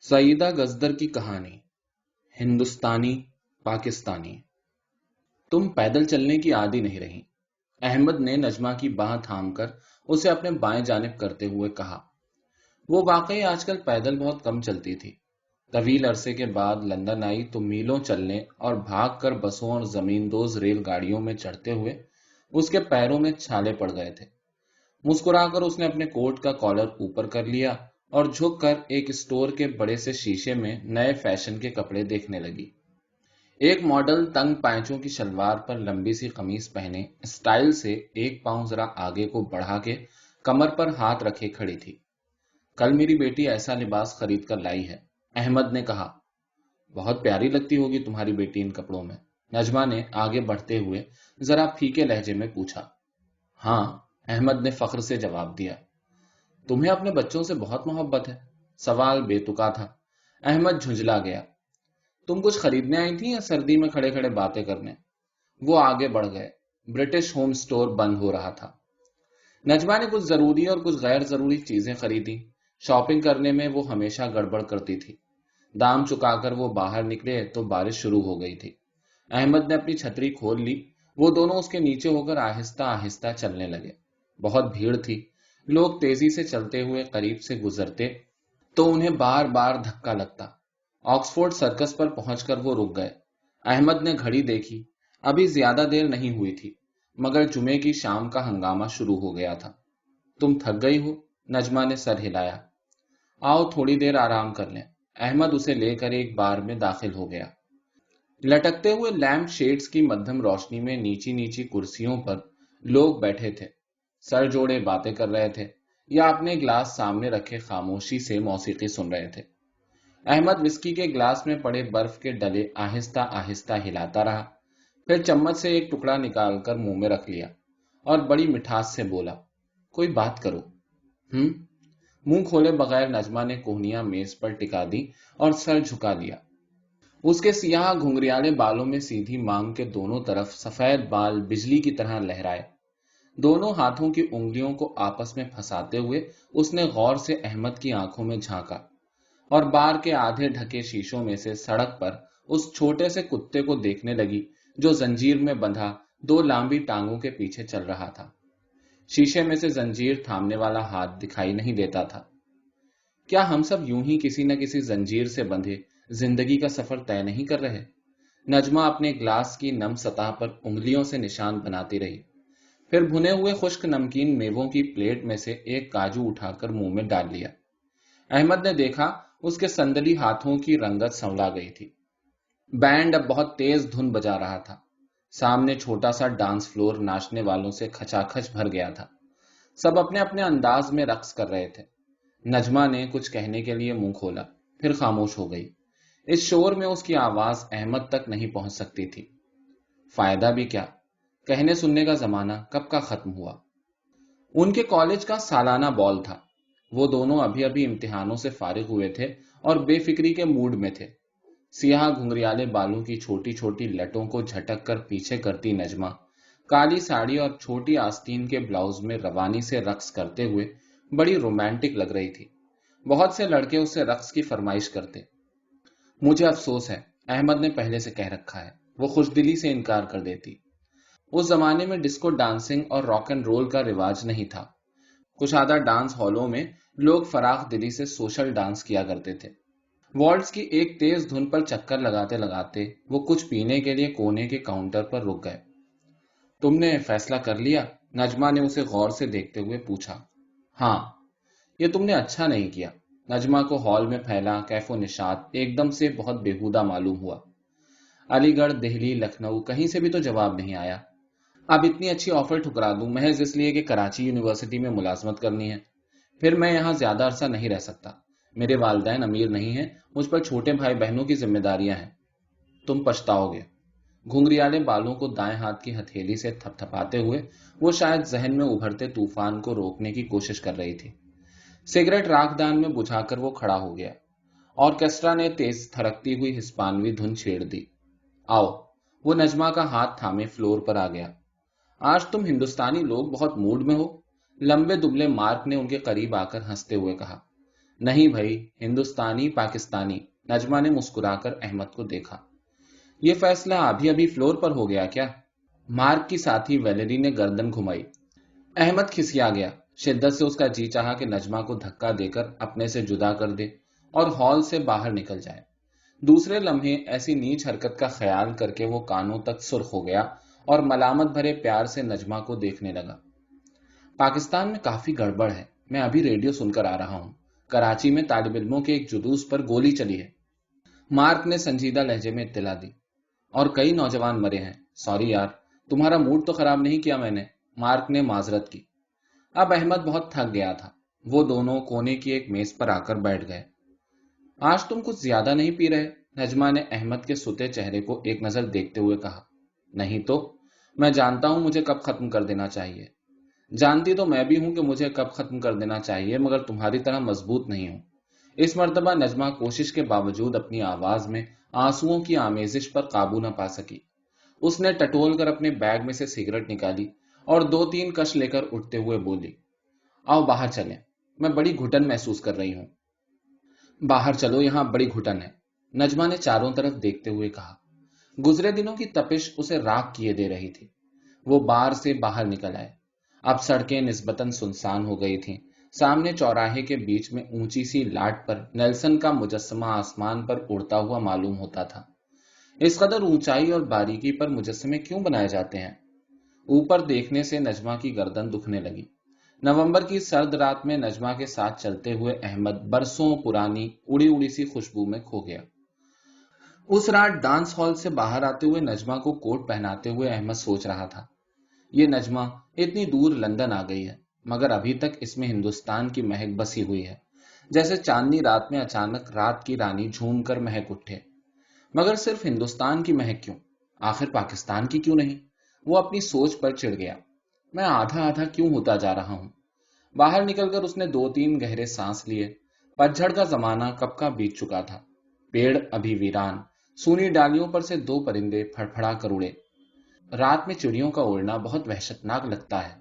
سعیدہ گزدر کی کہانی، ہندوستانی پاکستانی۔ تم پیدل چلنے کی عادی نہیں رہی، احمد نے نجمہ کی باہ تھام کر اسے اپنے بائیں جانب کرتے ہوئے کہا۔ وہ واقعی آج کل پیدل بہت کم چلتی تھی۔ طویل عرصے کے بعد لندن آئی تو میلوں چلنے اور بھاگ کر بسوں اور زمین دوز ریل گاڑیوں میں چڑھتے ہوئے اس کے پیروں میں چھالے پڑ گئے تھے۔ مسکرا کر اس نے اپنے کوٹ کا کالر اوپر کر لیا اور جھک کر ایک اسٹور کے بڑے سے شیشے میں نئے فیشن کے کپڑے دیکھنے لگی۔ ایک ماڈل تنگ پائچوں کی شلوار پر لمبی سی قمیص پہنے اسٹائل سے ایک پاؤں ذرا آگے کو بڑھا کے کمر پر ہاتھ رکھے کھڑی تھی۔ کل میری بیٹی ایسا لباس خرید کر لائی ہے، احمد نے کہا۔ بہت پیاری لگتی ہوگی تمہاری بیٹی ان کپڑوں میں، نجمہ نے آگے بڑھتے ہوئے ذرا پھیکے لہجے میں پوچھا۔ ہاں، احمد نے فخر سے جواب دیا۔ تمہیں اپنے بچوں سے بہت محبت ہے؟ سوال بے تکا تھا۔ احمد جھنجلا گیا۔ تم کچھ خریدنے آئی تھی یا سردی میں کھڑے کھڑے باتیں کرنے؟ وہ آگے بڑھ گئے۔ برٹش ہوم سٹور بند ہو رہا تھا۔ نجمہ نے کچھ ضروری اور کچھ غیر ضروری چیزیں خریدی۔ شاپنگ کرنے میں وہ ہمیشہ گڑبڑ کرتی تھی۔ دام چکا کر وہ باہر نکلے تو بارش شروع ہو گئی تھی۔ احمد نے اپنی چھتری کھول لی۔ وہ دونوں اس کے نیچے ہو کر آہستہ آہستہ چلنے لگے۔ بہت بھیڑ تھی۔ لوگ تیزی سے چلتے ہوئے قریب سے گزرتے تو انہیں بار بار دھکا لگتا۔ آکسفورڈ سرکس پر پہنچ کر وہ رک گئے۔ احمد نے گھڑی دیکھی۔ ابھی زیادہ دیر نہیں ہوئی تھی، مگر جمعے کی شام کا ہنگامہ شروع ہو گیا تھا۔ تم تھک گئی ہو؟ نجمہ نے سر ہلایا۔ آؤ تھوڑی دیر آرام کر لیں۔ احمد اسے لے کر ایک بار میں داخل ہو گیا۔ لٹکتے ہوئے لیمپ شیڈز کی مدھم روشنی میں نیچی نیچی کرسیوں پر لوگ بیٹھے تھے، سر جوڑے باتیں کر رہے تھے یا اپنے گلاس سامنے رکھے خاموشی سے موسیقی سن رہے تھے۔ احمد وسکی کے گلاس میں پڑے برف کے ڈلے آہستہ آہستہ ہلاتا رہا، پھر چمچ سے ایک ٹکڑا نکال کر منہ میں رکھ لیا اور بڑی مٹھاس سے بولا، کوئی بات کرو۔ منہ کھولے بغیر نجمہ نے کوہنیاں میز پر ٹکا دی اور سر جھکا لیا۔ اس کے سیاہ گھنگریالے بالوں میں سیدھی مانگ کے دونوں طرف سفید بال بجلی کی طرح لہرائے۔ دونوں ہاتھوں کی انگلیوں کو آپس میں پھنساتے ہوئے اس نے غور سے احمد کی آنکھوں میں جھانکا اور بار کے آدھے ڈھکے شیشوں میں سے سڑک پر اس چھوٹے سے کتے کو دیکھنے لگی جو زنجیر میں بندھا دو لامبی ٹانگوں کے پیچھے چل رہا تھا۔ شیشے میں سے زنجیر تھامنے والا ہاتھ دکھائی نہیں دیتا تھا۔ کیا ہم سب یوں ہی کسی نہ کسی زنجیر سے بندھے زندگی کا سفر طے نہیں کر رہے؟ نجمہ اپنے گلاس کی نم سطح پر انگلیوں سے نشان بناتی رہی، پھر بھنے ہوئے خشک نمکین میووں کی پلیٹ میں سے ایک کاجو اٹھا کر منہ میں ڈال لیا۔ احمد نے دیکھا اس کے سندلی ہاتھوں کی رنگت سنولا گئی تھی۔ بینڈ اب بہت تیز دھن بجا رہا تھا۔ سامنے چھوٹا سا ڈانس فلور ناچنے والوں سے کھچا کھچ بھر گیا تھا۔ سب اپنے اپنے انداز میں رقص کر رہے تھے۔ نجمہ نے کچھ کہنے کے لیے منہ کھولا، پھر خاموش ہو گئی۔ اس شور میں اس کی آواز احمد تک نہیں پہنچ سکتی تھی۔ فائدہ بھی کیا؟ کہنے سننے کا زمانہ کب کا ختم ہوا؟ ان کے کالج کا سالانہ بال تھا۔ وہ دونوں ابھی ابھی امتحانوں سے فارغ ہوئے تھے اور بے فکری کے موڈ میں تھے۔ سیاہ گھنگریالے بالوں کی چھوٹی چھوٹی لٹوں کو جھٹک کر پیچھے کرتی نجمہ کالی ساڑی اور چھوٹی آستین کے بلاؤز میں روانی سے رقص کرتے ہوئے بڑی رومانٹک لگ رہی تھی۔ بہت سے لڑکے اس سے رقص کی فرمائش کرتے۔ مجھے افسوس ہے، احمد نے پہلے سے کہہ رکھا ہے، وہ خوش دلی سے انکار کر دیتی۔ اس زمانے میں ڈسکو ڈانسنگ اور راک اینڈ رول کا رواج نہیں تھا۔ کشادہ ڈانس ہالوں میں لوگ فراخ دلی سے سوشل ڈانس کیا کرتے تھے۔ والٹز کی ایک تیز دھن پر چکر لگاتے لگاتے وہ کچھ پینے کے لیے کونے کے کاؤنٹر پر رک گئے۔ تم نے فیصلہ کر لیا؟ نجمہ نے اسے غور سے دیکھتے ہوئے پوچھا۔ ہاں۔ یہ تم نے اچھا نہیں کیا۔ نجمہ کو ہال میں پھیلا کیف و نشاط ایک دم سے بہت بےہودہ معلوم ہوا۔ علی گڑھ، دہلی، لکھنؤ، کہیں سے بھی تو جواب نہیں آیا۔ اب اتنی اچھی آفر ٹھکرا دوں محض اس لیے کہ کراچی یونیورسٹی میں ملازمت کرنی ہے؟ پھر میں یہاں زیادہ عرصہ نہیں رہ سکتا۔ میرے والدین امیر نہیں ہیں، مجھ پر چھوٹے بھائی بہنوں کی ذمہ داریاں ہیں۔ تم پچھتاؤ گے۔ گھنگریالے بالوں کو دائیں ہاتھ کی ہتھیلی سے تھپ تھپاتے ہوئے وہ شاید ذہن میں ابھرتے طوفان کو روکنے کی کوشش کر رہی تھی۔ سگریٹ راکھ دان میں بجھا کر وہ کھڑا ہو گیا۔ آرکیسٹرا نے تیز تھرکتی ہوئی ہسپانوی دھن چھیڑ دی۔ آؤ۔ وہ نجمہ کا ہاتھ تھامے فلور پر آ گیا۔ آج تم ہندوستانی لوگ بہت موڈ میں ہو، لمبے دبلے مارک نے ان کے قریب آ کر ہنستے ہوئے کہا۔ نہیں بھائی، ہندوستانی پاکستانی، نجمہ نے مسکرا کر احمد کو دیکھا۔ یہ فیصلہ ابھی ابھی فلور پر ہو گیا کیا؟ مارک کی ساتھی ویلیری نے گردن گھمائی۔ احمد کھسیا گیا۔ شدت سے اس کا جی چاہا کہ نجمہ کو دھکا دے کر اپنے سے جدا کر دے اور ہال سے باہر نکل جائے۔ دوسرے لمحے ایسی نیچ حرکت کا خیال کر کے وہ کانوں تک سرخ ہو گیا اور ملامت بھرے پیار سے نجمہ کو دیکھنے لگا۔ پاکستان میں کافی گڑبڑ ہے، میں ابھی ریڈیو سن کر آ رہا ہوں۔ کراچی میں طالب علموں کے ایک جلوس پر گولی چلی ہے، مارک نے سنجیدہ لہجے میں اطلاع دی، اور کئی نوجوان مرے ہیں۔ سوری یار، تمہارا موڈ تو خراب نہیں کیا میں نے، مارک نے معذرت کی۔ اب احمد بہت تھک گیا تھا۔ وہ دونوں کونے کی ایک میز پر آ کر بیٹھ گئے۔ آج تم کچھ زیادہ نہیں پی رہے؟ نجمہ نے احمد کے ستے چہرے کو ایک نظر دیکھتے ہوئے کہا۔ نہیں تو، میں جانتا ہوں مجھے کب ختم کر دینا چاہیے۔ جانتی تو میں بھی ہوں کہ مجھے کب ختم کر دینا چاہیے، مگر تمہاری طرح مضبوط نہیں ہوں۔ اس مرتبہ نجمہ کوشش کے باوجود اپنی آواز میں آنسوؤں کی آمیزش پر قابو نہ پا سکی۔ اس نے ٹٹول کر اپنے بیگ میں سے سگریٹ نکالی اور 2-3 کش لے کر اٹھتے ہوئے بولی، آؤ باہر چلیں، میں بڑی گھٹن محسوس کر رہی ہوں۔ باہر چلو، یہاں بڑی گھٹن ہے، نجمہ نے چاروں طرف دیکھتے ہوئے کہا۔ گزرے دنوں کی تپش اسے راکھ کیے دے رہی تھی۔ وہ بار سے باہر نکل آئے۔ اب سڑکیں نسبتاً سنسان ہو گئی تھیں۔ سامنے چوراہے کے بیچ میں اونچی سی لاٹ پر نیلسن کا مجسمہ آسمان پر اڑتا ہوا معلوم ہوتا تھا۔ اس قدر اونچائی اور باریکی پر مجسمے کیوں بنائے جاتے ہیں؟ اوپر دیکھنے سے نجمہ کی گردن دکھنے لگی۔ نومبر کی سرد رات میں نجمہ کے ساتھ چلتے ہوئے احمد برسوں پرانی اڑی اڑی سی خوشبو میں کھو گیا۔ اس رات ڈانس ہال سے باہر آتے ہوئے نجمہ کو کوٹ پہناتے ہوئے احمد سوچ رہا تھا، یہ نجمہ اتنی دور لندن آ گئی ہے، مگر ابھی تک اس میں ہندوستان کی مہک بسی ہوئی ہے، جیسے چاندنی رات میں اچانک رات کی رانی جھوم کر مہک اٹھے۔ مگر صرف ہندوستان کی مہک کیوں؟ آخر پاکستان کی کیوں نہیں؟ وہ اپنی سوچ پر چڑ گیا۔ میں آدھا آدھا کیوں ہوتا جا رہا ہوں؟ باہر نکل کر اس نے 2-3 گہرے سانس لیے۔ پتجھڑ کا زمانہ کب کا بیت چکا تھا۔ پیڑ ابھی ویران، سونی ڈالیوں پر سے 2 پرندے پھڑپھڑا کر اڑے۔ رات میں چڑیوں کا اڑنا بہت وحشتناک لگتا ہے،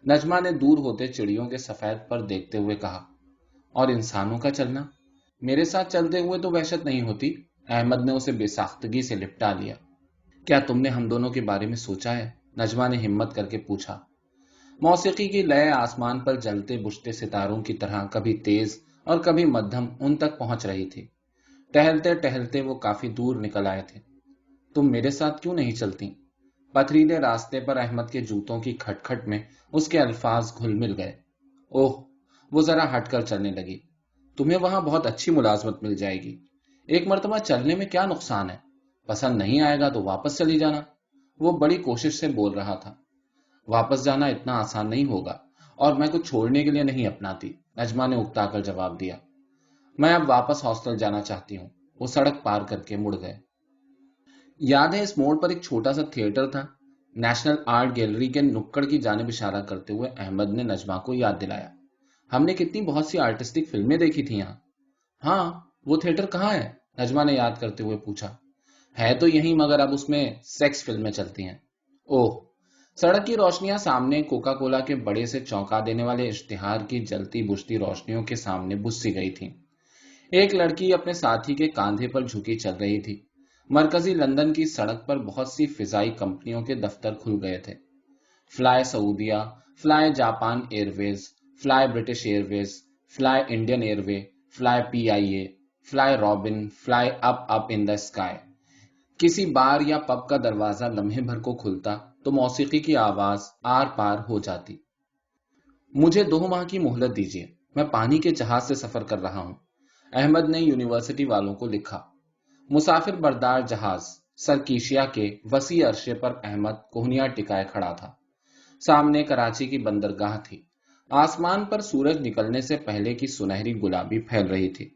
نجمہ نے دور ہوتے چڑیوں کے سفید پر دیکھتے ہوئے کہا۔ اور انسانوں کا چلنا؟ میرے ساتھ چلتے ہوئے تو وحشت نہیں ہوتی، احمد نے اسے بے ساختگی سے لپٹا لیا۔ کیا تم نے ہم دونوں کے بارے میں سوچا ہے؟ نجمہ نے ہمت کر کے پوچھا۔ موسیقی کی لے آسمان پر جلتے بجھتے ستاروں کی طرح کبھی تیز اور کبھی مدھم ان تک پہنچ رہی تھی۔ ٹہلتے ٹہلتے وہ کافی دور نکل آئے تھے۔ تم میرے ساتھ کیوں نہیں چلتی؟ پتھریلے راستے پر احمد کے جوتوں کی کھٹ کھٹ میں اس کے الفاظ گھل مل گئے۔ اوہ، وہ ذرا ہٹ کر چلنے لگی۔ تمہیں وہاں بہت اچھی ملازمت مل جائے گی۔ ایک مرتبہ چلنے میں کیا نقصان ہے؟ پسند نہیں آئے گا تو واپس چلی جانا۔ وہ بڑی کوشش سے بول رہا تھا۔ واپس جانا اتنا آسان نہیں ہوگا، اور میں کچھ چھوڑنے کے لیے نہیں اپناتی، نجمہ نے اکتا کر جواب دیا۔ میں اب واپس ہاسٹل جانا چاہتی ہوں۔ وہ سڑک پار کر کے مڑ گئے۔ یاد ہے اس موڑ پر ایک چھوٹا سا تھیٹر تھا؟ نیشنل آرٹ گیلری کے نکڑ کی جانب اشارہ کرتے ہوئے احمد نے نجمہ کو یاد دلایا۔ ہم نے کتنی بہت سی آرٹسٹک فلمیں دیکھی تھی یہاں۔ ہاں، وہ تھیٹر کہاں ہے؟ نجمہ نے یاد کرتے ہوئے پوچھا۔ ہے تو یہیں، مگر اب اس میں سیکس فلمیں چلتی ہیں۔ اوہ، سڑک کی روشنیاں سامنے کوکا کولا کے بڑے سے چونکا دینے والے اشتہار کی جلتی بجھتی روشنیوں کے سامنے بجھ سی گئی تھی۔ ایک لڑکی اپنے ساتھی کے کاندھے پر جھکی چل رہی تھی۔ مرکزی لندن کی سڑک پر بہت سی فضائی کمپنیوں کے دفتر کھل گئے تھے۔ Fly Saudia, fly Japan airways, fly British airways, fly Indian airway, fly PIA، fly Robin, fly up in the sky. کسی بار یا پب کا دروازہ لمحے بھر کو کھلتا تو موسیقی کی آواز آر پار ہو جاتی۔ مجھے 2 ماہ کی مہلت دیجیے، میں پانی کے جہاز سے سفر کر رہا ہوں، احمد نے یونیورسٹی والوں کو لکھا۔ مسافر بردار جہاز سرکیشیا کے وسیع عرصے پر احمد کوہنیاں ٹکائے کھڑا تھا۔ سامنے کراچی کی بندرگاہ تھی۔ آسمان پر سورج نکلنے سے پہلے کی سنہری گلابی پھیل رہی تھی۔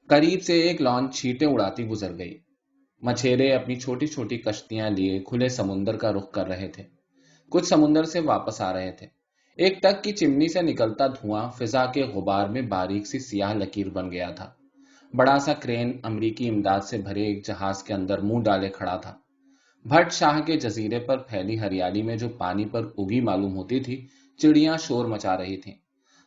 قریب سے ایک لانچ چھینٹیں اڑاتی گزر گئی۔ مچھیرے اپنی چھوٹی چھوٹی کشتیاں لیے کھلے سمندر کا رخ کر رہے تھے۔ کچھ سمندر سے واپس آ رہے تھے۔ ایک ٹک کی چمنی سے نکلتا دھواں فضا کے غبار میں باریک سی سیاہ لکیر بن گیا تھا۔ بڑا سا کرین امریکی امداد سے بھرے ایک جہاز کے اندر منہ ڈالے کھڑا تھا۔ بھٹ شاہ کے جزیرے پر پھیلی ہریالی میں جو پانی پر اگی معلوم ہوتی تھی، چڑیاں شور مچا رہی تھیں۔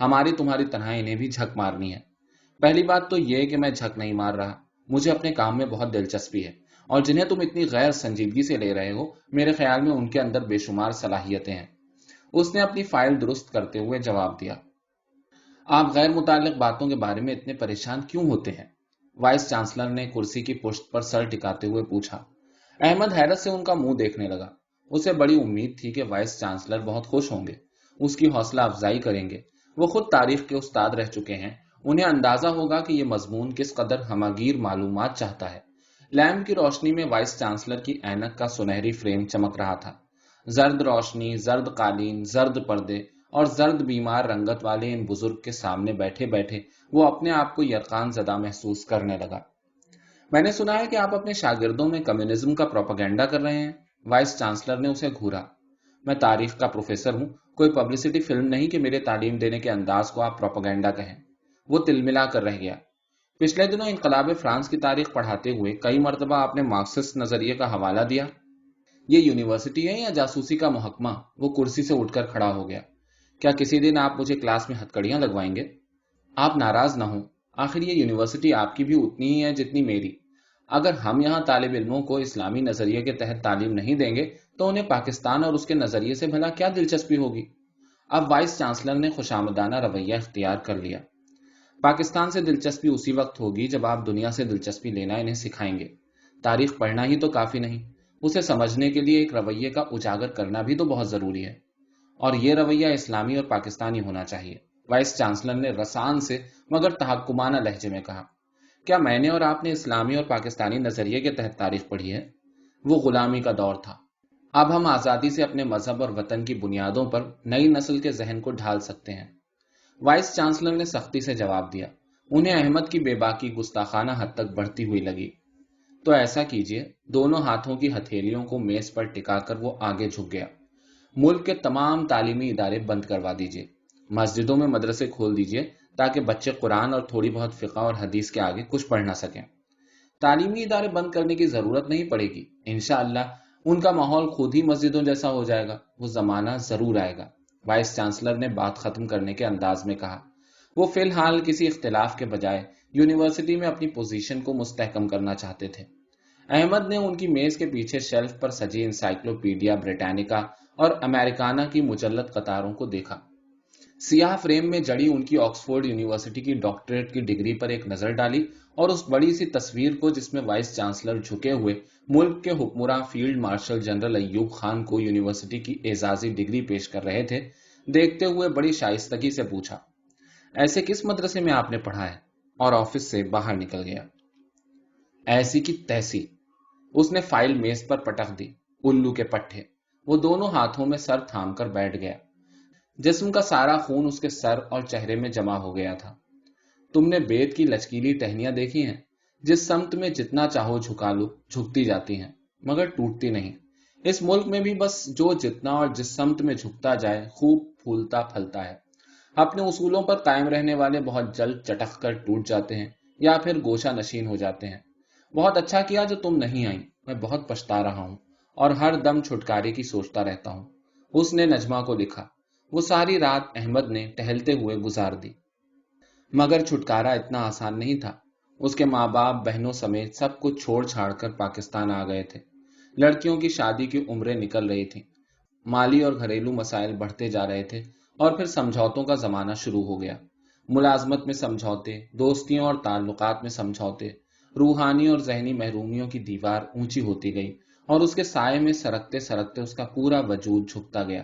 ہماری تمہاری طرح انہیں بھی جھک مارنی ہے۔ پہلی بات تو یہ کہ میں جھک نہیں مار رہا، مجھے اپنے کام میں بہت دلچسپی ہے، اور جنہیں تم اتنی غیر سنجیدگی سے لے رہے ہو میرے خیال میں ان کے اندر بے شمار صلاحیتیں ہیں۔ اس نے اپنی فائل درست کرتے ہوئے جواب دیا۔ آپ غیر متعلق باتوں کے بارے میں اتنے پریشان کیوں ہوتے ہیں؟ وائس چانسلر نے کرسی کی پشت پر سر ٹکاتے ہوئے پوچھا۔ احمد حیرت سے ان کا منہ دیکھنے لگا۔ اسے بڑی امید تھی کہ وائس چانسلر بہت خوش ہوں گے، اس کی حوصلہ افزائی کریں گے۔ وہ خود تاریخ کے استاد رہ چکے ہیں، انہیں اندازہ ہوگا کہ یہ مضمون کس قدر ہمہ گیر معلومات چاہتا ہے۔ لیمپ کی روشنی میں وائس چانسلر کی اینک کا سنہری فریم چمک رہا تھا۔ زرد روشنی، زرد قالین، زرد پردے اور زرد بیمار رنگت والے ان بزرگ کے سامنے بیٹھے بیٹھے وہ اپنے آپ کو یرقان زدہ محسوس کرنے لگا۔ میں نے سنا ہے کہ آپ اپنے شاگردوں میں کمیونزم کا پروپیگنڈا کر رہے ہیں۔ وائس چانسلر نے اسے گھورا۔ میں تاریخ کا پروفیسر ہوں، کوئی پبلسٹی فلم نہیں کہ میرے تعلیم دینے کے انداز کو آپ پروپیگنڈا کہیں۔ وہ تلملا کر رہ گیا۔ پچھلے دنوں انقلاب فرانس کی تاریخ پڑھاتے ہوئے کئی مرتبہ آپ نے مارکسسٹ نظریے کا حوالہ دیا۔ یہ یونیورسٹی ہے یا جاسوسی کا محکمہ؟ وہ کرسی سے اٹھ کر کھڑا ہو گیا۔ کیا کسی دن آپ مجھے کلاس میں ہتکڑیاں لگوائیں گے؟ آپ ناراض نہ ہوں، آخر یہ یونیورسٹی آپ کی بھی اتنی ہی ہے جتنی میری۔ اگر ہم یہاں طالب علموں کو اسلامی نظریے کے تحت تعلیم نہیں دیں گے تو انہیں پاکستان اور اس کے نظریے سے بھلا کیا دلچسپی ہوگی؟ اب وائس چانسلر نے خوشامدانہ رویہ اختیار کر لیا۔ پاکستان سے دلچسپی اسی وقت ہوگی جب آپ دنیا سے دلچسپی لینا انہیں سکھائیں گے۔ تاریخ پڑھنا ہی تو کافی نہیں، اسے سمجھنے کے لیے ایک رویے کا اجاگر کرنا بھی تو بہت ضروری ہے، اور یہ رویہ اسلامی اور پاکستانی ہونا چاہیے۔ وائس چانسلر نے رسان سے مگر تحکمانہ لہجے میں کہا۔ کیا میں نے اور آپ نے اسلامی اور پاکستانی نظریے کے تحت تاریخ پڑھی ہے؟ وہ غلامی کا دور تھا، اب ہم آزادی سے اپنے مذہب اور وطن کی بنیادوں پر نئی نسل کے ذہن کو ڈھال سکتے ہیں۔ وائس چانسلر نے سختی سے جواب دیا۔ انہیں احمد کی بے باکی گستاخانہ حد تک بڑھتی ہوئی لگی۔ تو ایسا کیجیے، دونوں ہاتھوں کی ہتھیلیوں کو میز پر ٹکا کر وہ آگے جھک گیا۔ ملک کے تمام تعلیمی ادارے بند کروا دیجیے، مسجدوں میں مدرسے کھول دیجیے تاکہ بچے قرآن اور تھوڑی بہت فقہ اور حدیث کے آگے کچھ پڑھ نہ سکیں۔ تعلیمی ادارے بند کرنے کی ضرورت نہیں پڑے گی، انشاءاللہ ان کا ماحول خود ہی مسجدوں جیسا ہو جائے گا۔ وہ زمانہ ضرور آئے گا، وائس چانسلر نے بات ختم کرنے کے انداز میں کہا۔ وہ فی الحال کسی اختلاف کے بجائے یونیورسٹی میں اپنی پوزیشن کو مستحکم کرنا چاہتے تھے۔ احمد نے ان کی میز کے پیچھے شیلف پر سجی انسائکلوپیڈیا بریٹانیکا اور امریکانا کی مجلد قطاروں کو دیکھا۔ سیاہ فریم میں جڑی ان کی آکسفورڈ یونیورسٹی کی ڈاکٹریٹ کی ڈگری پر ایک نظر ڈالی اور اس بڑی سی تصویر کو جس میں وائس چانسلر جھکے ہوئے ملک کے حکمراں field marshal general Ayub Khan کو یونیورسٹی کی اعزازی ڈگری پیش کر رہے تھے، دیکھتے ہوئے بڑی شائستگی سے پوچھا، ایسے کس مدرسے میں آپ نے پڑھا ہے؟ اور آفس سے باہر نکل گیا۔ ایسی کی تیسی، اس نے فائل میز پر پٹک دی۔ الو کے پٹھے، وہ دونوں ہاتھوں میں سر تھام کر بیٹھ گیا۔ جسم کا سارا خون اس کے سر اور چہرے میں جمع ہو گیا تھا۔ تم نے بیت کی لچکیلی ٹہنیاں دیکھی ہیں؟ جس سمت میں جتنا چاہو جھکا لو، جھکتی جاتی ہیں مگر ٹوٹتی نہیں۔ اس ملک میں بھی بس جو جتنا اور جس سمت میں جھکتا جائے خوب پھولتا پھلتا ہے۔ اپنے اصولوں پر قائم رہنے والے بہت جلد چٹک کر ٹوٹ جاتے ہیں یا پھر گوشہ نشین ہو جاتے ہیں۔ بہت اچھا کیا جو تم نہیں آئیں، میں بہت پچھتا رہا ہوں اور ہر دم چھٹکارے کی سوچتا رہتا ہوں۔ اس نے نجمہ کو لکھا۔ وہ ساری رات احمد نے ٹہلتے ہوئے گزار دی، مگر چھٹکارا اتنا آسان نہیں تھا۔ اس کے ماں باپ، بہنوں سمیت سب کچھ چھوڑ چھاڑ کر پاکستان آ گئے تھے۔ لڑکیوں کی شادی کی عمریں نکل رہی تھیں، مالی اور گھریلو مسائل بڑھتے جا رہے تھے، اور پھر سمجھوتوں کا زمانہ شروع ہو گیا۔ ملازمت میں سمجھوتے، دوستیوں اور تعلقات میں سمجھوتے، روحانی اور ذہنی محرومیوں کی دیوار اونچی ہوتی گئی اور اس کے سائے میں سرکتے سرکتے اس کا پورا وجود جھکتا گیا۔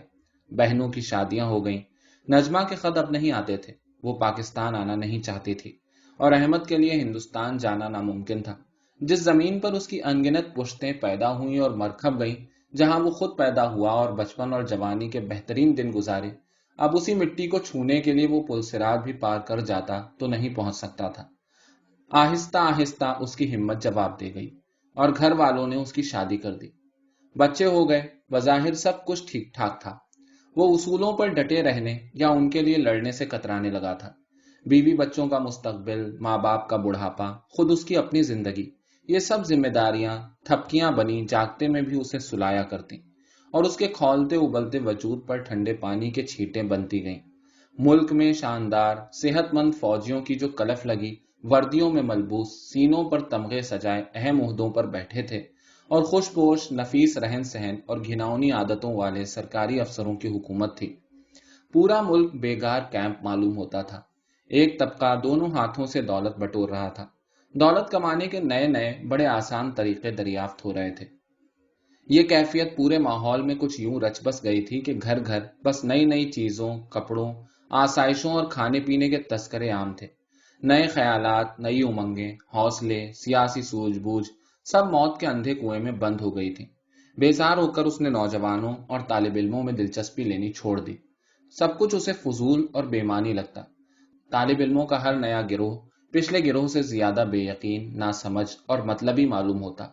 بہنوں کی شادیاں ہو گئیں، نجمہ کے خط اب نہیں آتے تھے، وہ پاکستان آنا نہیں چاہتی تھی، اور احمد کے لیے ہندوستان جانا ناممکن تھا۔ جس زمین پر اس کی انگنت پشتیں پیدا ہوئیں اور مرکب گئیں، جہاں وہ خود پیدا ہوا اور بچپن اور جوانی کے بہترین دن گزارے، اب اسی مٹی کو چھونے کے لیے وہ پلسرات بھی پار کر جاتا تو نہیں پہنچ سکتا تھا۔ آہستہ آہستہ اس کی ہمت جواب دے گئی اور گھر والوں نے اس کی شادی کر دی۔ بچے ہو گئے، بظاہر سب کچھ ٹھیک ٹھاک تھا۔ وہ اصولوں پر ڈٹے رہنے یا ان کے لیے لڑنے سے کترانے لگا تھا۔ بیوی بچوں کا مستقبل، ماں باپ کا بڑھاپا، خود اس کی اپنی زندگی، یہ سب ذمہ داریاں تھپکیاں بنی جاگتے میں بھی اسے سلایا کرتی، اور اس کے کھولتے ابلتے وجود پر ٹھنڈے پانی کے چھینٹیں بنتی گئیں۔ ملک میں شاندار صحت مند فوجیوں کی جو کلف لگی وردیوں میں ملبوس، سینوں پر تمغے سجائے اہم عہدوں پر بیٹھے تھے، اور خوش پوش نفیس رہن سہن اور گھناؤنی عادتوں والے سرکاری افسروں کی حکومت تھی۔ پورا ملک بیگار کیمپ معلوم ہوتا تھا۔ ایک طبقہ دونوں ہاتھوں سے دولت بٹور رہا تھا۔ دولت کمانے کے نئے نئے بڑے آسان طریقے دریافت ہو رہے تھے۔ یہ کیفیت پورے ماحول میں کچھ یوں رچ بس گئی تھی کہ گھر گھر بس نئی نئی چیزوں، کپڑوں، آسائشوں اور کھانے پینے کے تذکرے عام تھے۔ نئے خیالات، نئی امنگیں، حوصلے، سیاسی سوجھ بوجھ سب موت کے اندھے کنویں میں بند ہو گئی تھی۔ بیزار ہو کر اس نے نوجوانوں اور طالب علموں میں دلچسپی لینی چھوڑ دی۔ سب کچھ اسے فضول اور بے معنی لگتا۔ طالب علموں کا ہر نیا گروہ پچھلے گروہ سے زیادہ بے یقین، ناسمجھ اور مطلبی معلوم ہوتا۔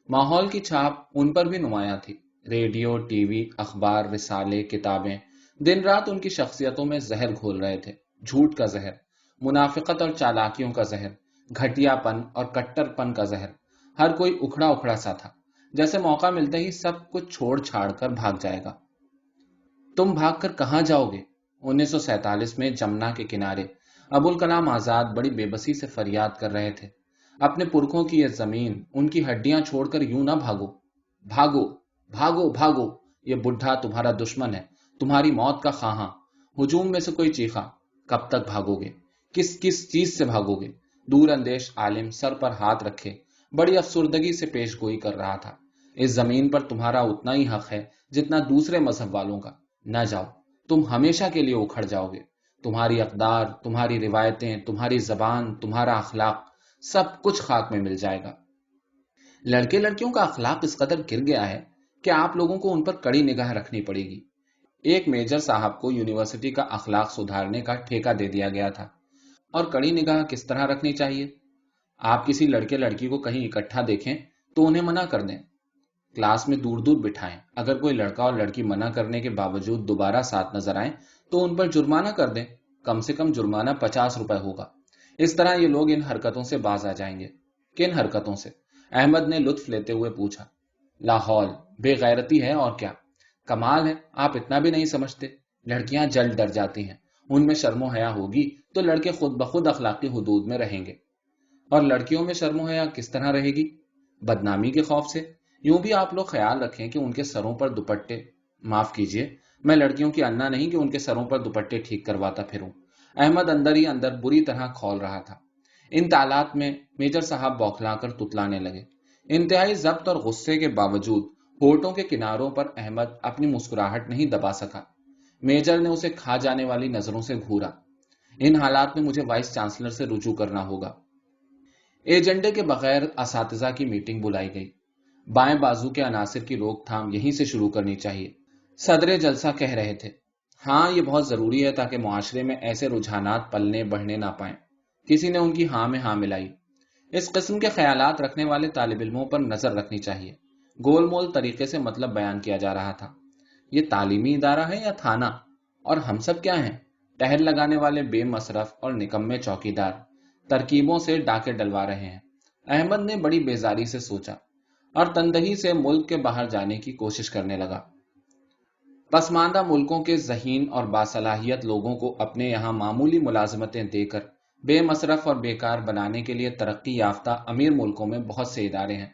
ماحول کی چھاپ ان پر بھی نمایاں تھی۔ ریڈیو، ٹی وی، اخبار، رسالے، کتابیں دن رات ان کی شخصیتوں میں زہر گھول رہے تھے۔ جھوٹ کا زہر، منافقت اور چالاکیوں کا زہر، گھٹیا پن اور کٹر پن کا زہر۔ ہر کوئی اکھڑا اکھڑا سا تھا، جیسے موقع ملتے ہی سب کچھ چھوڑ چھاڑ کر بھاگ جائے گا۔ تم بھاگ کر کہاں جاؤ گے؟ 1947 میں جمنا کے کنارے ابوالکلام آزاد بڑی بے بسی سے فریاد کر رہے تھے، اپنے پرکھوں کی یہ زمین، ان کی ہڈیاں چھوڑ کر یوں نہ بھاگو۔ بھاگو، بھاگو، بھاگو، یہ بڈھا تمہارا دشمن ہے، تمہاری موت کا خواہاں۔ ہجوم میں سے کوئی چیخا، کب تک بھاگو گے؟ کس کس چیز سے بھاگو گے؟ دور اندیش عالم سر پر ہاتھ رکھے بڑی افسردگی سے پیش گوئی کر رہا تھا۔ اس زمین پر تمہارا اتنا ہی حق ہے جتنا دوسرے مذہب والوں کا۔ نہ جاؤ، تم ہمیشہ کے لیے اکھڑ جاؤ گے۔ تمہاری اقدار، تمہاری روایتیں، تمہاری زبان، تمہارا اخلاق، سب کچھ خاک میں مل جائے گا۔ لڑکے لڑکیوں کا اخلاق اس قدر گر گیا ہے کہ آپ لوگوں کو ان پر کڑی نگاہ رکھنی پڑے گی۔ ایک میجر صاحب کو یونیورسٹی کا اخلاق سدھارنے کا ٹھیکہ دے دیا گیا تھا، اور کڑی نگاہ کس طرح رکھنی چاہیے؟ آپ کسی لڑکے لڑکی کو کہیں اکٹھا دیکھیں تو انہیں منع کر دیں، کلاس میں دور دور بٹھائیں۔ اگر کوئی لڑکا اور لڑکی منع کرنے کے باوجود دوبارہ ساتھ نظر آئیں تو ان پر جرمانہ کر دیں، کم سے کم جرمانہ 50 روپے ہوگا۔ اس طرح یہ لوگ ان حرکتوں سے باز آ جائیں گے۔ کن حرکتوں سے؟ احمد نے لطف لیتے ہوئے پوچھا۔ لاہور، بے غیرتی ہے اور کیا۔ کمال ہے، آپ اتنا بھی نہیں سمجھتے۔ لڑکیاں جلد ڈر جاتی ہیں، ان میں شرم و حیا ہوگی تو لڑکے خود بخود اخلاقی حدود میں رہیں گے۔ اور لڑکیوں میں شرم و حیا کس طرح رہے گی؟ بدنامی کے خوف سے۔ یوں بھی آپ لوگ خیال رکھیں کہ ان کے سروں پر دوپٹے، معاف کیجیے، میں لڑکیوں کی انا نہیں کہ ان کے سروں پر دوپٹے ٹھیک کرواتا پھروں۔ احمد اندر ہی اندر بری طرح کھول رہا تھا۔ ان تالات میں میجر صاحب بوکھلا کر تتلانے لگے۔ انتہائی ضبط اور غصے کے باوجود ہونٹوں کے کناروں پر احمد اپنی مسکراہٹ نہیں دبا سکا۔ میجر نے اسے کھا جانے والی نظروں سے گھورا۔ ان حالات میں مجھے وائس چانسلر سے رجوع کرنا ہوگا۔ ایجنڈے کے بغیر اساتذہ کی میٹنگ بلائی گئی۔ بائیں بازو کے عناصر کی روک تھام یہیں سے شروع کرنی چاہیے۔ صدر جلسہ کہہ رہے تھے، ہاں یہ بہت ضروری ہے تاکہ معاشرے میں ایسے رجحانات پلنے بڑھنے نہ پائیں۔ کسی نے ان کی ہاں میں ہاں ملائی۔ اس قسم کے خیالات رکھنے والے طالب علموں پر نظر رکھنی چاہیے۔ گول مول طریقے سے مطلب بیان کیا جا رہا تھا۔ یہ تعلیمی ادارہ ہے یا تھانہ؟ اور ہم سب کیا ہیں؟ ٹہر لگانے والے بے مصرف اور نکمے چوکیدار، ترکیبوں سے ڈاکے ڈلوا رہے ہیں۔ احمد نے بڑی بیزاری سے سوچا اور تندہی سے ملک کے باہر جانے کی کوشش کرنے لگا۔ پسماندہ ملکوں کے ذہین اور باصلاحیت لوگوں کو اپنے یہاں معمولی ملازمتیں دے کر بے مصرف اور بیکار بنانے کے لیے ترقی یافتہ امیر ملکوں میں بہت سے ادارے ہیں۔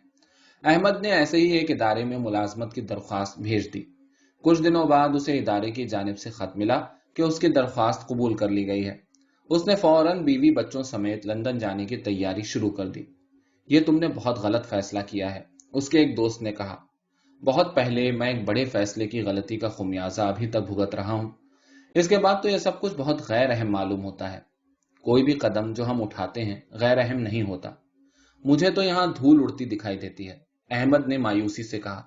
احمد نے ایسے ہی ایک ادارے میں ملازمت کی درخواست بھیج دی۔ کچھ دنوں بعد اسے ادارے کی جانب سے خط ملا کہ اس کی درخواست قبول کر لی گئی ہے۔ اس نے فوراً بیوی بچوں سمیت لندن جانے کی تیاری شروع کر دی۔ یہ تم نے بہت غلط فیصلہ کیا ہے، اس کے ایک دوست نے کہا۔ بہت پہلے میں ایک بڑے فیصلے کی غلطی کا خمیازہ ابھی تک بھگت رہا ہوں۔ اس کے بعد تو یہ سب کچھ بہت غیر اہم معلوم ہوتا ہے۔ کوئی بھی قدم جو ہم اٹھاتے ہیں غیر اہم نہیں ہوتا۔ مجھے تو یہاں دھول اڑتی دکھائی دیتی ہے، احمد نے مایوسی سے کہا۔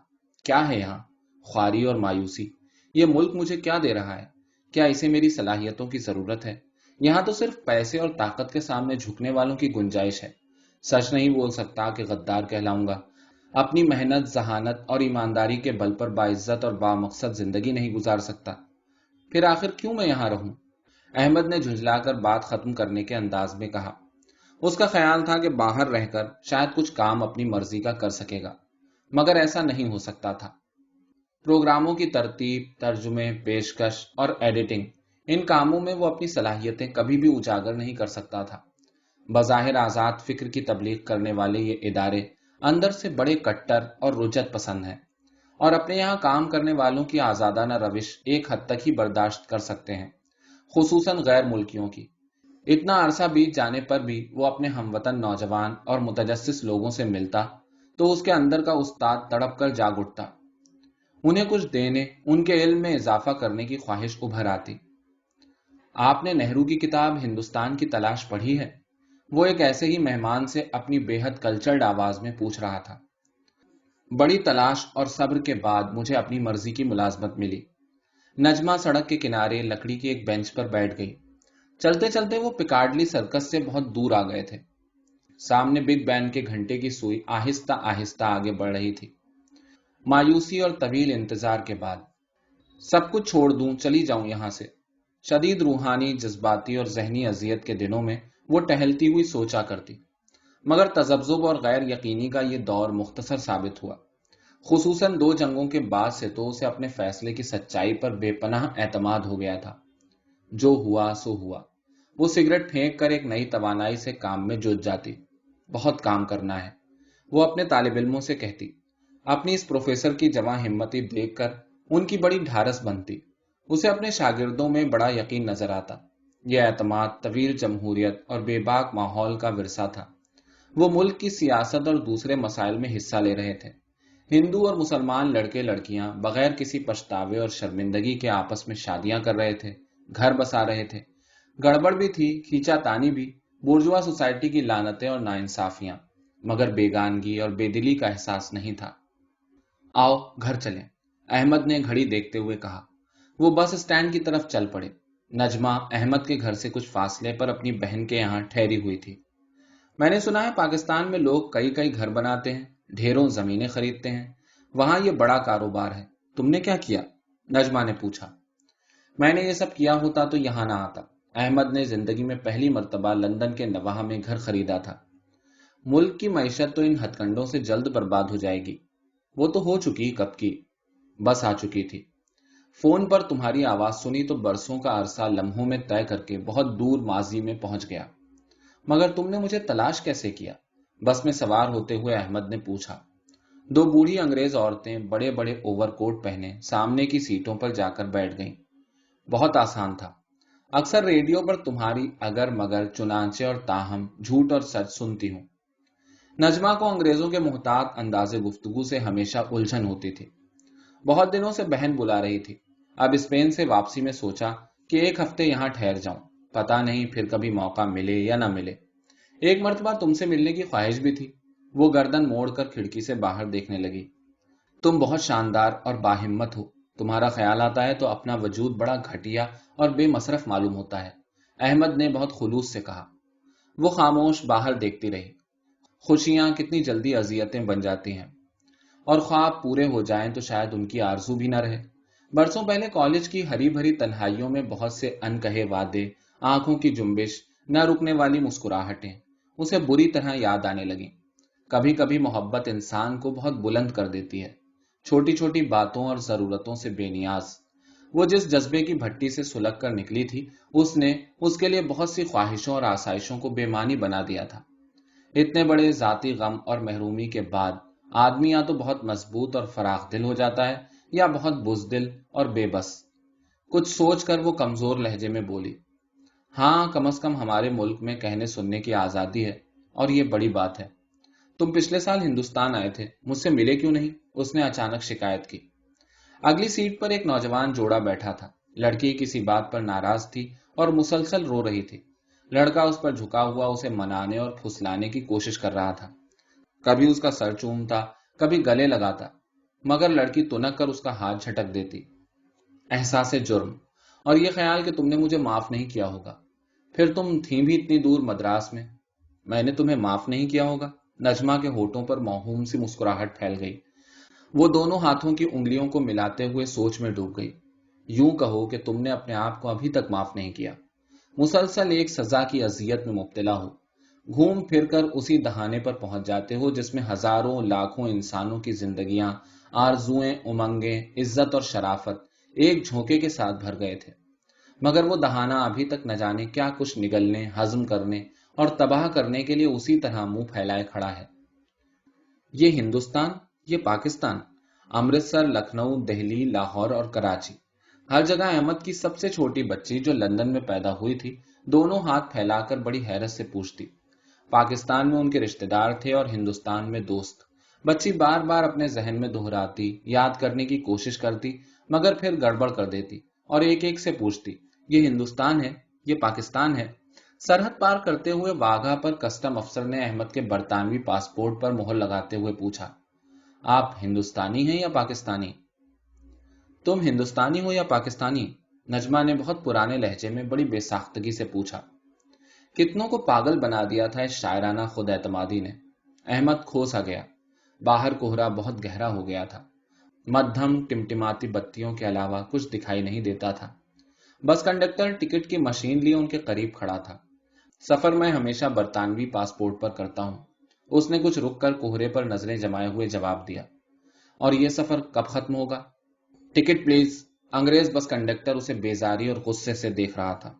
کیا ہے یہاں؟ خواری اور مایوسی۔ یہ ملک مجھے کیا دے رہا ہے؟ کیا اسے میری صلاحیتوں کی ضرورت ہے؟ یہاں تو صرف پیسے اور طاقت کے سامنے جھکنے والوں کی گنجائش ہے۔ سچ نہیں بول سکتا کہ غدار کہلاؤں گا۔ اپنی محنت، ذہانت اور ایمانداری کے بل پر باعزت اور بامقصد زندگی نہیں گزار سکتا۔ پھر آخر کیوں میں یہاں رہوں؟ احمد نے جھنجھلا کر بات ختم کرنے کے انداز میں کہا۔ اس کا خیال تھا کہ باہر رہ کر شاید کچھ کام اپنی مرضی کا کر سکے گا، مگر ایسا نہیں ہو سکتا تھا۔ پروگراموں کی ترتیب، ترجمے، پیشکش اور ایڈیٹنگ، ان کاموں میں وہ اپنی صلاحیتیں کبھی بھی اجاگر نہیں کر سکتا تھا۔ بظاہر آزاد فکر کی تبلیغ کرنے والے یہ ادارے اندر سے بڑے کٹر اور رجت پسند ہیں، اور اپنے یہاں کام کرنے والوں کی آزادانہ روش ایک حد تک ہی برداشت کر سکتے ہیں، خصوصاً غیر ملکیوں کی۔ اتنا عرصہ بیت جانے پر بھی وہ اپنے ہموطن نوجوان اور متجسس لوگوں سے ملتا تو اس کے اندر کا استاد تڑپ کر جاگ اٹھتا، انہیں کچھ دینے، ان کے علم میں اضافہ کرنے کی خواہش ابھر آتی۔ آپ نے نہرو کی کتاب ہندوستان کی تلاش پڑھی ہے؟ وہ ایک ایسے ہی مہمان سے اپنی بے حد کلچرڈ آواز میں پوچھ رہا تھا۔ بڑی تلاش اور صبر کے بعد مجھے اپنی مرضی کی ملازمت ملی۔ نجمہ سڑک کے کنارے لکڑی کی ایک بینچ پر بیٹھ گئی۔ چلتے چلتے وہ پکارڈلی سرکس سے بہت دور آ گئے تھے۔ سامنے بگ بین کے گھنٹے کی سوئی آہستہ آہستہ آگے بڑھ رہی تھی۔ مایوسی اور طویل انتظار کے بعد، سب کچھ چھوڑ دوں، چلی جاؤں یہاں سے۔ شدید روحانی، جذباتی اور ذہنی اذیت کے دنوں میں وہ ٹہلتی ہوئی سوچا کرتی، مگر تذبذب اور غیر یقینی کا یہ دور مختصر ثابت ہوا۔ خصوصاً 2 جنگوں کے بعد سے تو اسے اپنے فیصلے کی سچائی پر بے پناہ اعتماد ہو گیا تھا۔ جو ہوا سو ہوا۔ وہ سگریٹ پھینک کر ایک نئی توانائی سے کام میں جٹ جاتی۔ بہت کام کرنا ہے، وہ اپنے طالب علموں سے کہتی۔ اپنی اس پروفیسر کی جواں ہمتی دیکھ کر ان کی بڑی ڈھارس بنتی۔ اسے اپنے شاگردوں میں بڑا یقین نظر آتا۔ یہ اعتماد طویل جمہوریت اور بے باک ماحول کا ورثہ تھا۔ وہ ملک کی سیاست اور دوسرے مسائل میں حصہ لے رہے تھے۔ ہندو اور مسلمان لڑکے لڑکیاں بغیر کسی پچھتاوے اور شرمندگی کے آپس میں شادیاں کر رہے تھے، گھر بسا رہے تھے۔ گڑبڑ بھی تھی، کھینچا تانی بھی، بورژوا سوسائٹی کی لعنتیں اور ناانصافیاں، مگر بیگانگی اور بے دلی کا احساس نہیں تھا۔ آؤ گھر چلیں، احمد نے گھڑی دیکھتے ہوئے کہا۔ وہ بس اسٹینڈ کی طرف چل پڑے۔ نجمہ احمد کے گھر سے کچھ فاصلے پر اپنی بہن کے یہاں ٹھہری ہوئی تھی۔ میں نے سنا ہے پاکستان میں لوگ کئی کئی گھر بناتے ہیں، ڈھیروں زمینیں خریدتے ہیں، وہاں یہ بڑا کاروبار ہے۔ تم نے کیا کیا؟ نجمہ نے پوچھا۔ میں نے یہ سب کیا ہوتا تو یہاں نہ آتا۔ احمد نے زندگی میں پہلی مرتبہ لندن کے نواح میں گھر خریدا تھا۔ ملک کی معیشت تو ان ہتھ کنڈوں سے جلد برباد ہو جائے گی۔ وہ تو ہو چکی، کب کی، بس آ چکی تھی۔ فون پر تمہاری آواز سنی تو برسوں کا عرصہ لمحوں میں طے کر کے بہت دور ماضی میں پہنچ گیا۔ مگر تم نے مجھے تلاش کیسے کیا؟ بس میں سوار ہوتے ہوئے احمد نے پوچھا۔ 2 بوڑھی انگریز عورتیں بڑے بڑے اوور کوٹ پہنے سامنے کی سیٹوں پر جا کر بیٹھ گئیں۔ بہت آسان تھا۔ اکثر ریڈیو پر تمہاری اگر مگر، چنانچہ اور تاہم، جھوٹ اور سچ سنتی ہوں۔ نجمہ کو انگریزوں کے محتاط انداز گفتگو سے ہمیشہ الجھن ہوتی تھی۔ بہت دنوں سے بہن بلا رہی تھی۔ اب اسپین سے واپسی میں سوچا کہ 1 ہفتے یہاں ٹھہر جاؤں، پتا نہیں پھر کبھی موقع ملے یا نہ ملے۔ ایک مرتبہ تم سے ملنے کی خواہش بھی تھی۔ وہ گردن موڑ کر کھڑکی سے باہر دیکھنے لگی۔ تم بہت شاندار اور باہمت ہو۔ تمہارا خیال آتا ہے تو اپنا وجود بڑا گھٹیا اور بے مصرف معلوم ہوتا ہے، احمد نے بہت خلوص سے کہا۔ وہ خاموش باہر دیکھتی رہی۔ خوشیاں کتنی جلدی اذیتیں بن جاتی ہیں، اور خواب پورے ہو جائیں تو شاید ان کی آرزو بھی نہ رہے۔ برسوں پہلے کالج کی ہری بھری تنہائیوں میں بہت سے ان کہے وعدے، آنکھوں کی جنبش، نہ رکنے والی مسکراہٹیں اسے بری طرح یاد آنے لگیں۔ کبھی کبھی محبت انسان کو بہت بلند کر دیتی ہے، چھوٹی چھوٹی باتوں اور ضرورتوں سے بے نیاز۔ وہ جس جذبے کی بھٹی سے سلگ کر نکلی تھی، اس نے اس کے لیے بہت سی خواہشوں اور آسائشوں کو بے معنی بنا دیا تھا۔ اتنے بڑے ذاتی غم اور محرومی کے بعد آدمی یا تو بہت مضبوط اور فراخ دل ہو جاتا ہے یا بہت بزدل اور بے بس۔ کچھ سوچ کر وہ کمزور لہجے میں بولی، ہاں کم از کم ہمارے ملک میں کہنے سننے کی آزادی ہے، اور یہ بڑی بات ہے۔ تم پچھلے سال ہندوستان آئے تھے، مجھ سے ملے کیوں نہیں؟ اس نے اچانک شکایت کی۔ اگلی سیٹ پر ایک نوجوان جوڑا بیٹھا تھا۔ لڑکی کسی بات پر ناراض تھی اور مسلسل رو رہی تھی۔ لڑکا اس پر جھکا ہوا اسے منانے اور پھسلانے کی کوشش کر رہا تھا۔ کبھی اس کا سر چومتا، کبھی گلے لگاتا، مگر لڑکی تنک کر اس کا ہاتھ جھٹک دیتی۔ احساس جرم اور یہ خیال کہ تم نے مجھے معاف نہیں کیا ہوگا، پھر تم تھیں بھی اتنی دور مدراس میں۔ میں نے تمہیں معاف نہیں کیا ہوگا؟ نجمہ کے ہونٹوں پر موہوم سی مسکراہٹ پھیل گئی۔ وہ دونوں ہاتھوں کی انگلیوں کو ملاتے ہوئے سوچ میں ڈوب گئی۔ یوں کہو کہ تم نے اپنے آپ کو ابھی تک معاف نہیں کیا، مسلسل ایک سزا کی اذیت میں مبتلا ہو، گھوم پھر کر اسی دہانے پر پہنچ جاتے ہو جس میں ہزاروں لاکھوں انسانوں کی زندگیاں، آرزوئیں، امنگیں، عزت اور شرافت ایک جھونکے کے ساتھ بھر گئے تھے، مگر وہ دہانا ابھی تک نہ جانے کیا کچھ نگلنے، ہضم کرنے اور تباہ کرنے کے لیے اسی طرح منہ پھیلائے کھڑا ہے۔ یہ ہندوستان، یہ پاکستان، امرتسر، لکھنؤ، دہلی، لاہور اور کراچی، ہر جگہ احمد کی سب سے چھوٹی بچی جو لندن میں پیدا ہوئی تھی دونوں ہاتھ پھیلا کر بڑی حیرت سے پوچھتی۔ پاکستان میں ان کے رشتہ دار تھے اور ہندوستان میں دوست۔ بچی بار بار اپنے ذہن میں دہراتی، یاد کرنے کی کوشش کرتی، مگر پھر گڑبڑ کر دیتی اور ایک ایک سے پوچھتی، یہ ہندوستان ہے، یہ پاکستان ہے۔ سرحد پار کرتے ہوئے واگھا پر کسٹم افسر نے احمد کے برطانوی پاسپورٹ پر مہر لگاتے ہوئے پوچھا، آپ ہندوستانی ہیں یا پاکستانی؟ تم ہندوستانی ہو یا پاکستانی؟ نجمہ نے بہت پرانے لہجے میں بڑی بے ساختگی سے پوچھا۔ کتنوں کو پاگل بنا دیا تھا اس شاعرانہ خود اعتمادی نے۔ احمد کھو سا گیا۔ باہر کوہرا بہت گہرا ہو گیا تھا۔ مدھم ٹمٹماتی بتیوں کے علاوہ کچھ دکھائی نہیں دیتا تھا۔ بس کنڈکٹر ٹکٹ کی مشین لیے ان کے قریب کھڑا تھا۔ سفر میں ہمیشہ برطانوی پاسپورٹ پر کرتا ہوں، اس نے کچھ رک کر کوہرے پر نظریں جمائے ہوئے جواب دیا۔ اور یہ سفر کب ختم ہوگا؟ Ticket please. انگریز بس کنڈکٹر اسے بیزاری اور غصے سے دیکھ رہا تھا۔